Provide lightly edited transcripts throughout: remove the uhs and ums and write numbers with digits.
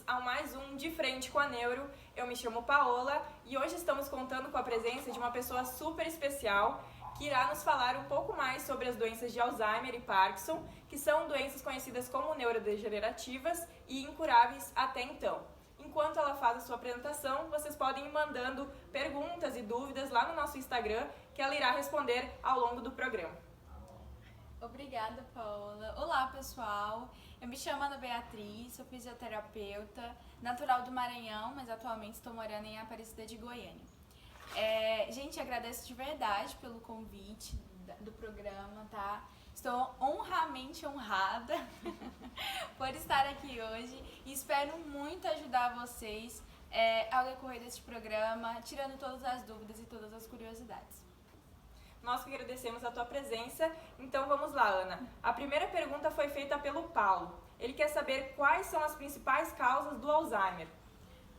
ao mais um De Frente com a Neuro. Eu me chamo Paola e hoje estamos contando com a presença de uma pessoa super especial que irá nos falar um pouco mais sobre as doenças de Alzheimer e Parkinson, que são doenças conhecidas como neurodegenerativas e incuráveis até então. Enquanto ela faz a sua apresentação, vocês podem ir mandando perguntas e dúvidas lá no nosso Instagram, que ela irá responder ao longo do programa. Obrigada, Paola. Olá, pessoal. Eu me chamo Ana Beatriz, sou fisioterapeuta, natural do Maranhão, mas atualmente estou morando em Aparecida de Goiânia. Gente, agradeço de verdade pelo convite do programa, tá? Estou honramente honrada por estar aqui hoje e espero muito ajudar vocês ao decorrer deste programa, tirando todas as dúvidas e todas as curiosidades. Nós que agradecemos a tua presença. Então vamos lá, Ana. A primeira pergunta foi feita pelo Paulo. Ele quer saber quais são as principais causas do Alzheimer.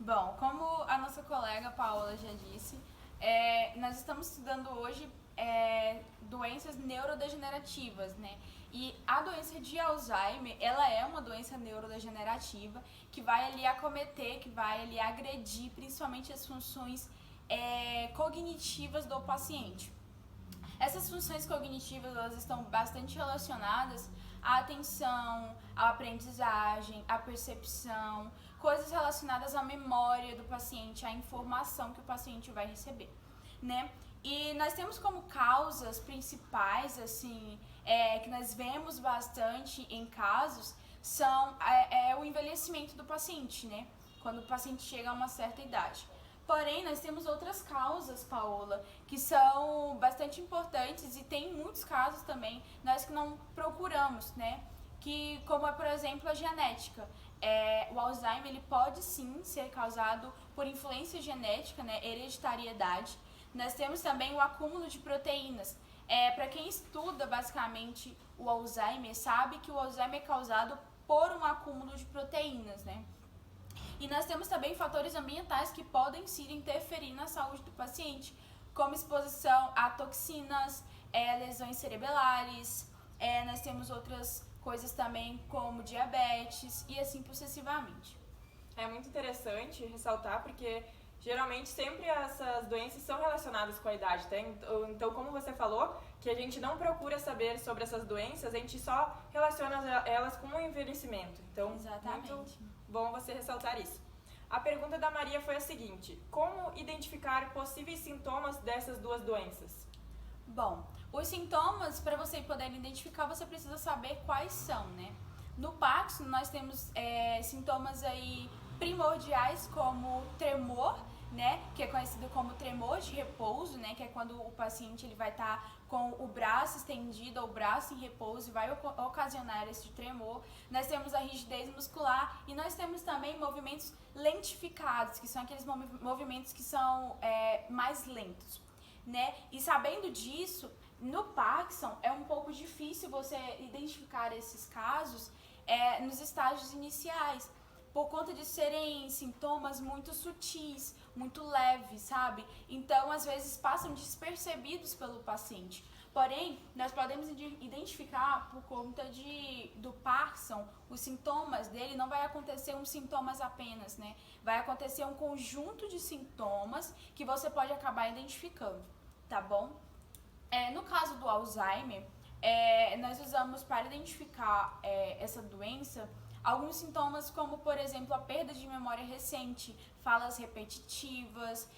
Bom, como a nossa colega Paola já disse, nós estamos estudando hoje doenças neurodegenerativas, né? E a doença de Alzheimer, ela é uma doença neurodegenerativa que vai ali acometer, que vai ali agredir principalmente as funções cognitivas do paciente. Essas funções cognitivas, elas estão bastante relacionadas à atenção, à aprendizagem, à percepção, coisas relacionadas à memória do paciente, à informação que o paciente vai receber, né? E nós temos como causas principais, assim, que nós vemos bastante em casos, são o envelhecimento do paciente, né? Quando o paciente chega a uma certa idade. Porém, nós temos outras causas, Paola, que são bastante importantes e tem muitos casos também, nós que não procuramos, né? Que, como é, por exemplo, a genética. O Alzheimer, ele pode sim ser causado por influência genética, né? Hereditariedade. Nós temos também o acúmulo de proteínas. Para quem estuda, basicamente, o Alzheimer, sabe que o Alzheimer é causado por um acúmulo de proteínas, né? E nós temos também fatores ambientais que podem sim interferir na saúde do paciente, como exposição a toxinas, lesões cerebelares, nós temos outras coisas também como diabetes e assim sucessivamente. É muito interessante ressaltar porque geralmente sempre essas doenças são relacionadas com a idade, tá? Então, como você falou, que a gente não procura saber sobre essas doenças, a gente só relaciona elas com o envelhecimento. Então, exatamente. Muito bom você ressaltar isso. A pergunta da Maria foi a seguinte: como identificar possíveis sintomas dessas duas doenças? Bom, os sintomas, para você poder identificar, você precisa saber quais são, né? No Parkinson, nós temos sintomas aí primordiais como tremor, né, que é conhecido como tremor de repouso, né, que é quando o paciente ele vai estar com o braço estendido ou o braço em repouso e vai ocasionar esse tremor. Nós temos a rigidez muscular e nós temos também movimentos lentificados, que são aqueles movimentos que são mais lentos, né? E sabendo disso, no Parkinson é um pouco difícil você identificar esses casos nos estágios iniciais, por conta de serem sintomas muito sutis, muito leves, sabe? Então, às vezes, passam despercebidos pelo paciente. Porém, nós podemos identificar, por conta do Parkinson, os sintomas dele, não vai acontecer uns sintomas apenas, né? Vai acontecer um conjunto de sintomas que você pode acabar identificando, tá bom? No caso do Alzheimer, nós usamos para identificar essa doença alguns sintomas como, por exemplo, a perda de memória recente, falas repetitivas,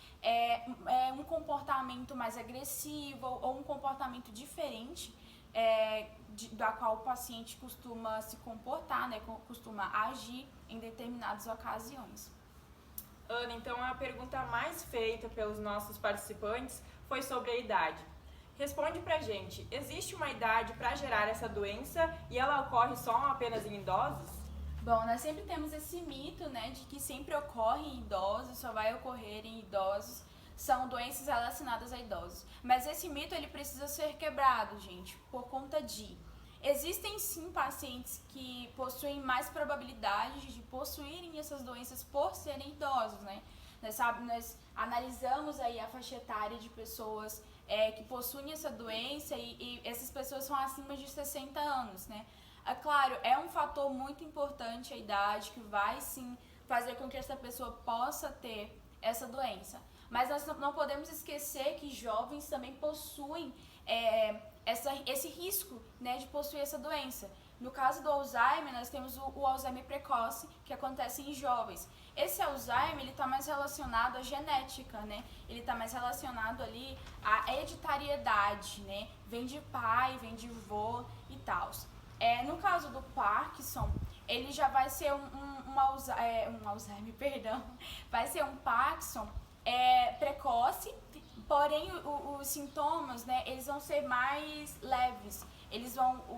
um comportamento mais agressivo ou um comportamento diferente da qual o paciente costuma se comportar, né, costuma agir em determinadas ocasiões. Ana, então a pergunta mais feita pelos nossos participantes foi sobre a idade. Responde pra gente, existe uma idade para gerar essa doença e ela ocorre só apenas em idosos? Bom, nós sempre temos esse mito, né, de que sempre ocorre em idosos, só vai ocorrer em idosos, são doenças relacionadas a idosos. Mas esse mito, ele precisa ser quebrado, gente, por conta de... Existem sim pacientes que possuem mais probabilidade de possuírem essas doenças por serem idosos, né? Nós analisamos aí a faixa etária de pessoas que possuem essa doença e essas pessoas são acima de 60 anos, né? É claro, é um fator muito importante a idade que vai sim fazer com que essa pessoa possa ter essa doença. Mas nós não podemos esquecer que jovens também possuem esse risco, né, de possuir essa doença. No caso do Alzheimer, nós temos o Alzheimer precoce, que acontece em jovens. Esse Alzheimer, ele está mais relacionado à genética, né? Ele está mais relacionado ali à hereditariedade, né? Vem de pai, vem de vô e tal. No caso do Parkinson, ele já vai ser um Alzheimer, perdão, vai ser um Parkinson precoce, porém os sintomas, né, eles vão ser mais leves.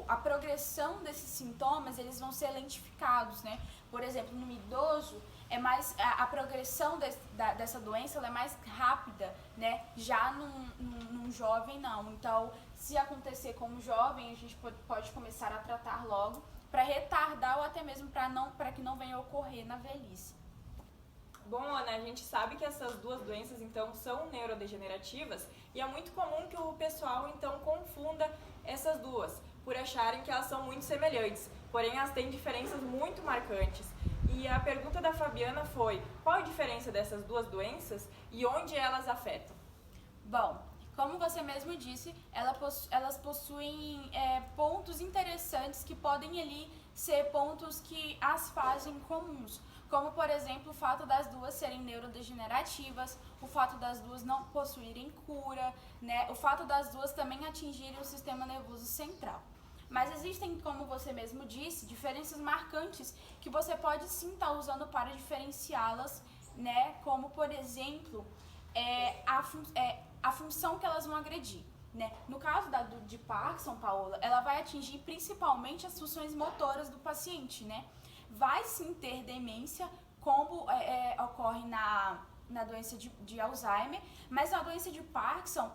A progressão desses sintomas, eles vão ser lentificados, né? Por exemplo, no idoso, a progressão dessa doença ela é mais rápida, né? Já num jovem, não. Então, se acontecer com um jovem, a gente pode começar a tratar logo para retardar ou até mesmo para que não venha a ocorrer na velhice. Bom, Ana, a gente sabe que essas duas doenças, então, são neurodegenerativas e é muito comum que o pessoal, então, confunda essas duas, por acharem que elas são muito semelhantes, porém elas têm diferenças muito marcantes. E a pergunta da Fabiana foi, qual a diferença dessas duas doenças e onde elas afetam? Bom, como você mesmo disse, elas possuem pontos interessantes que podem ali ser pontos que as fazem comuns. Como, por exemplo, o fato das duas serem neurodegenerativas, o fato das duas não possuírem cura, né? O fato das duas também atingirem o sistema nervoso central. Mas existem, como você mesmo disse, diferenças marcantes que você pode sim estar usando para diferenciá-las, né? Como, por exemplo, a função que elas vão agredir. Né? No caso de Parkinson, Paola, ela vai atingir principalmente as funções motoras do paciente, né? Vai sim ter demência, como ocorre na doença de Alzheimer, mas na doença de Parkinson,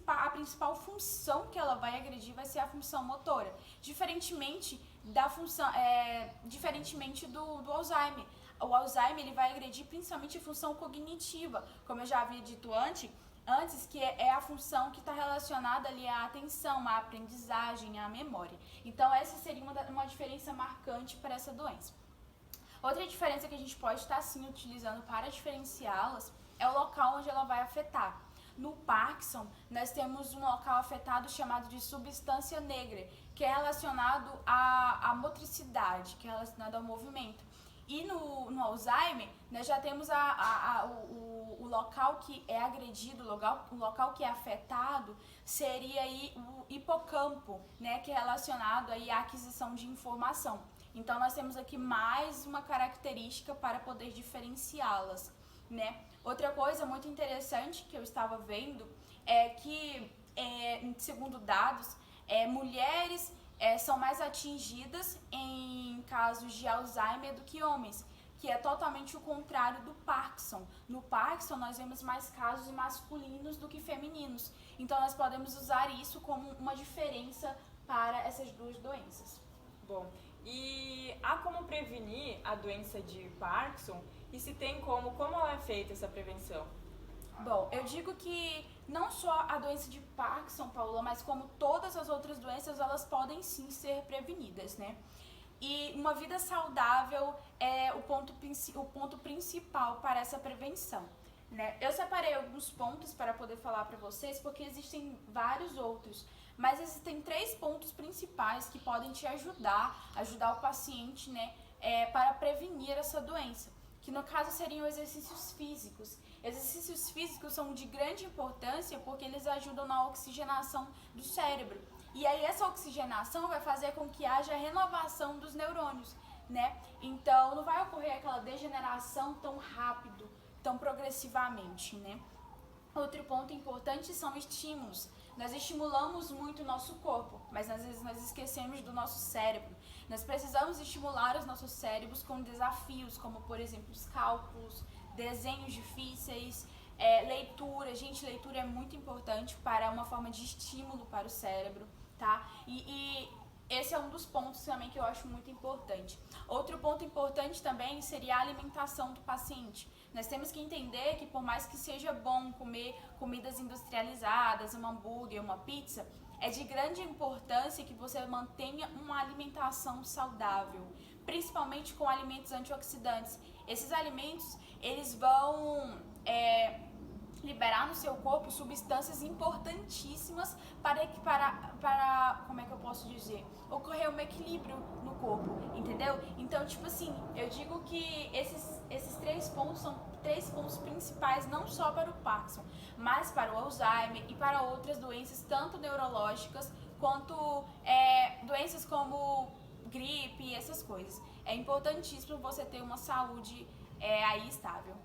a principal função que ela vai agredir vai ser a função motora, diferentemente do Alzheimer. O Alzheimer ele vai agredir principalmente a função cognitiva, como eu já havia dito antes, que é a função que está relacionada ali à atenção, à aprendizagem, à memória. Então, essa seria uma diferença marcante para essa doença. Outra diferença que a gente pode estar, sim, utilizando para diferenciá-las é o local onde ela vai afetar. No Parkinson, nós temos um local afetado chamado de substância negra, que é relacionado à motricidade, que é relacionado ao movimento. E no Alzheimer, nós já temos o local que é agredido, o local que é afetado seria aí o hipocampo, né, que é relacionado aí à aquisição de informação. Então, nós temos aqui mais uma característica para poder diferenciá-las, né? Outra coisa muito interessante que eu estava vendo é que, segundo dados, mulheres são mais atingidas em casos de Alzheimer do que homens, que é totalmente o contrário do Parkinson. No Parkinson, nós vemos mais casos masculinos do que femininos. Então, nós podemos usar isso como uma diferença para essas duas doenças. Bom, e há como prevenir a doença de Parkinson? E se tem como ela é feita essa prevenção? Bom, eu digo que não só a doença de Parkinson, Paula, mas como todas as outras doenças, elas podem sim ser prevenidas, né? E uma vida saudável é o ponto principal para essa prevenção, né? Eu separei alguns pontos para poder falar para vocês, porque existem vários outros, mas existem 3 pontos principais que podem te ajudar o paciente, né, para prevenir essa doença, que no caso seriam exercícios físicos. Exercícios físicos são de grande importância porque eles ajudam na oxigenação do cérebro. E aí essa oxigenação vai fazer com que haja renovação dos neurônios, né? Então não vai ocorrer aquela degeneração tão rápido, tão progressivamente, né? Outro ponto importante são estímulos. Nós estimulamos muito o nosso corpo, mas às vezes nós esquecemos do nosso cérebro. Nós precisamos estimular os nossos cérebros com desafios, como por exemplo os cálculos, desenhos difíceis, leitura. Gente, leitura é muito importante para uma forma de estímulo para o cérebro, tá? E esse é um dos pontos também que eu acho muito importante. Outro ponto importante também seria a alimentação do paciente. Nós temos que entender que por mais que seja bom comer comidas industrializadas, um hambúrguer, uma pizza, é de grande importância que você mantenha uma alimentação saudável, principalmente com alimentos antioxidantes. Esses alimentos, eles vão liberar no seu corpo substâncias importantíssimas para, como é que eu posso dizer, ocorrer um equilíbrio no corpo, entendeu? Então, tipo assim, eu digo que esses 3 pontos são 3 pontos principais, não só para o Parkinson, mas para o Alzheimer e para outras doenças, tanto neurológicas quanto doenças como gripe, essas coisas. É importantíssimo você ter uma saúde aí estável.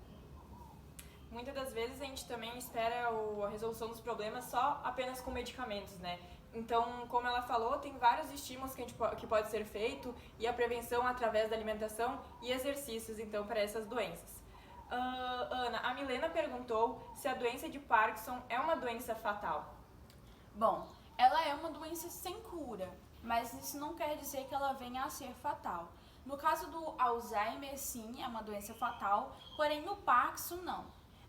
Muitas das vezes a gente também espera a resolução dos problemas só apenas com medicamentos, né? Então, como ela falou, tem vários estímulos que pode ser feito e a prevenção através da alimentação e exercícios, então, para essas doenças. Ana, a Milena perguntou se a doença de Parkinson é uma doença fatal. Bom, ela é uma doença sem cura, mas isso não quer dizer que ela venha a ser fatal. No caso do Alzheimer, sim, é uma doença fatal, porém no Parkinson, não.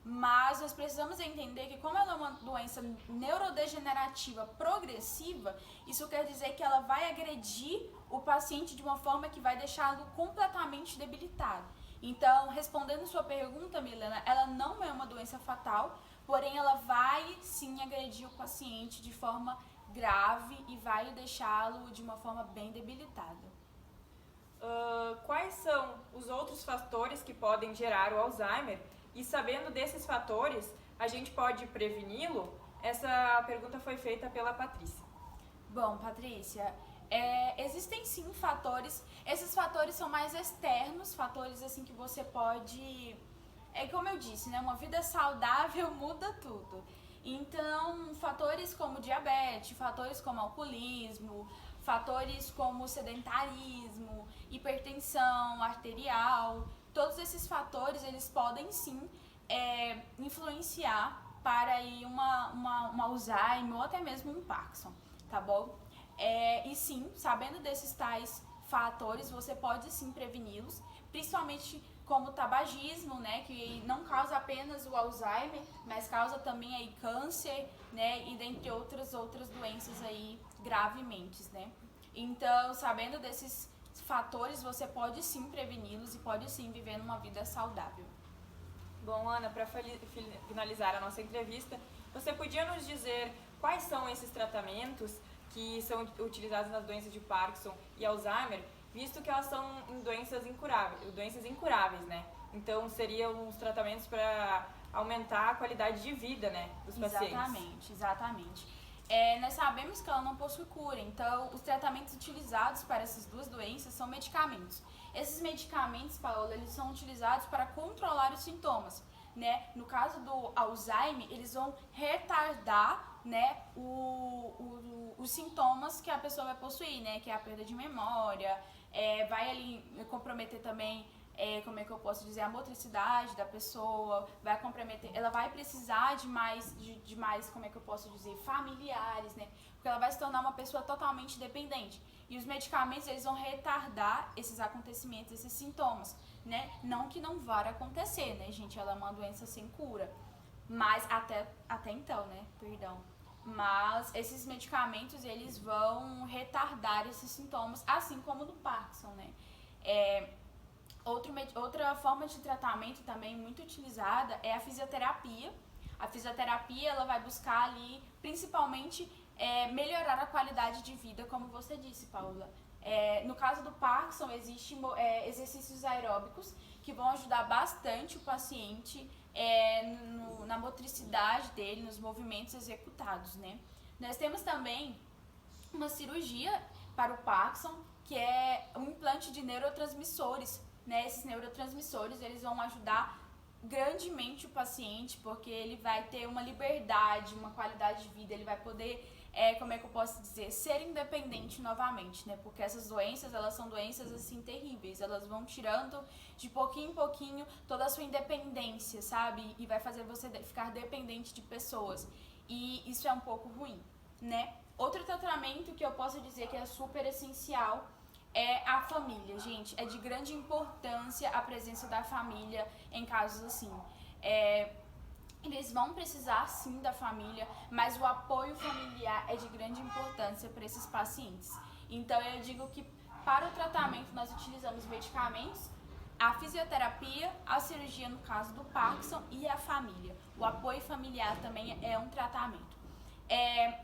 Mas nós precisamos entender que como ela é uma doença neurodegenerativa progressiva, isso quer dizer que ela vai agredir o paciente de uma forma que vai deixá-lo completamente debilitado. Então, respondendo sua pergunta, Milena, ela não é uma doença fatal, porém ela vai sim agredir o paciente de forma grave e vai deixá-lo de uma forma bem debilitado. Quais são os outros fatores que podem gerar o Alzheimer? E sabendo desses fatores, a gente pode preveni-lo? Essa pergunta foi feita pela Patrícia. Bom, Patrícia, existem sim fatores. Esses fatores são mais externos, fatores assim que você pode... como eu disse, né? Uma vida saudável muda tudo. Então, fatores como diabetes, fatores como alcoolismo, fatores como sedentarismo, hipertensão arterial, todos esses fatores, eles podem sim influenciar para aí uma Alzheimer ou até mesmo um Parkinson, tá bom? E sim, sabendo desses tais fatores, você pode sim preveni-los, principalmente como o tabagismo, né, que não causa apenas o Alzheimer, mas causa também aí câncer, né, e dentre outras doenças aí gravemente, né? Então, sabendo desses fatores, você pode sim preveni-los e pode sim viver numa vida saudável. Bom, Ana, para finalizar a nossa entrevista, você podia nos dizer quais são esses tratamentos que são utilizados nas doenças de Parkinson e Alzheimer, visto que elas são doenças incuráveis, né? Então, seriam os tratamentos para aumentar a qualidade de vida, né, dos pacientes. Exatamente. Nós sabemos que ela não possui cura, então os tratamentos utilizados para essas duas doenças são medicamentos. Esses medicamentos, Paola, eles são utilizados para controlar os sintomas, né? No caso do Alzheimer, eles vão retardar, né, os sintomas que a pessoa vai possuir, né? Que é a perda de memória, vai ali comprometer também, como é que eu posso dizer, a motricidade da pessoa, vai comprometer, ela vai precisar de mais, como é que eu posso dizer, familiares, né? Porque ela vai se tornar uma pessoa totalmente dependente. E os medicamentos, eles vão retardar esses acontecimentos, esses sintomas, né? Não que não vá acontecer, né, gente? Ela é uma doença sem cura. Mas até então, né? Perdão. Mas esses medicamentos, eles vão retardar esses sintomas, assim como no Parkinson, né? Outra forma de tratamento também muito utilizada é a fisioterapia. A fisioterapia, ela vai buscar ali, principalmente, melhorar a qualidade de vida, como você disse, Paula. No caso do Parkinson, existem exercícios aeróbicos que vão ajudar bastante o paciente na motricidade dele, nos movimentos executados, né? Nós temos também uma cirurgia para o Parkinson, que é um implante de neurotransmissores, né? Esses neurotransmissores, eles vão ajudar grandemente o paciente, porque ele vai ter uma liberdade, uma qualidade de vida, ele vai poder, como é que eu posso dizer, ser independente novamente, né? Porque essas doenças, elas são doenças, assim, terríveis, elas vão tirando de pouquinho em pouquinho toda a sua independência, sabe? E vai fazer você ficar dependente de pessoas, e isso é um pouco ruim, né? Outro tratamento que eu posso dizer que é super essencial é a família, gente. É de grande importância a presença da família em casos assim. Eles vão precisar sim da família, mas o apoio familiar é de grande importância para esses pacientes. Então eu digo que para o tratamento nós utilizamos medicamentos, a fisioterapia, a cirurgia no caso do Parkinson e a família. O apoio familiar também é um tratamento.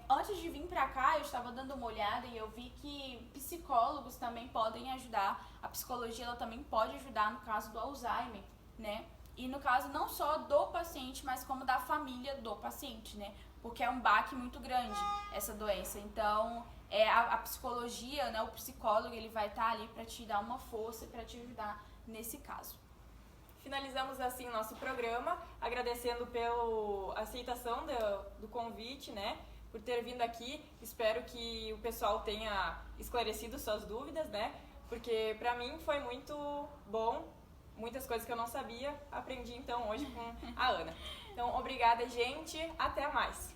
Antes de vir pra cá, eu estava dando uma olhada e eu vi que psicólogos também podem ajudar. A psicologia ela também pode ajudar no caso do Alzheimer, né? E no caso não só do paciente, mas como da família do paciente, né? Porque é um baque muito grande essa doença. Então, a psicologia, né, o psicólogo, ele vai estar ali para te dar uma força e para te ajudar nesse caso. Finalizamos assim o nosso programa, agradecendo pela aceitação do convite, né? Por ter vindo aqui. Espero que o pessoal tenha esclarecido suas dúvidas, né? Porque pra mim foi muito bom, muitas coisas que eu não sabia, aprendi então hoje com a Ana. Então, obrigada, gente. Até mais.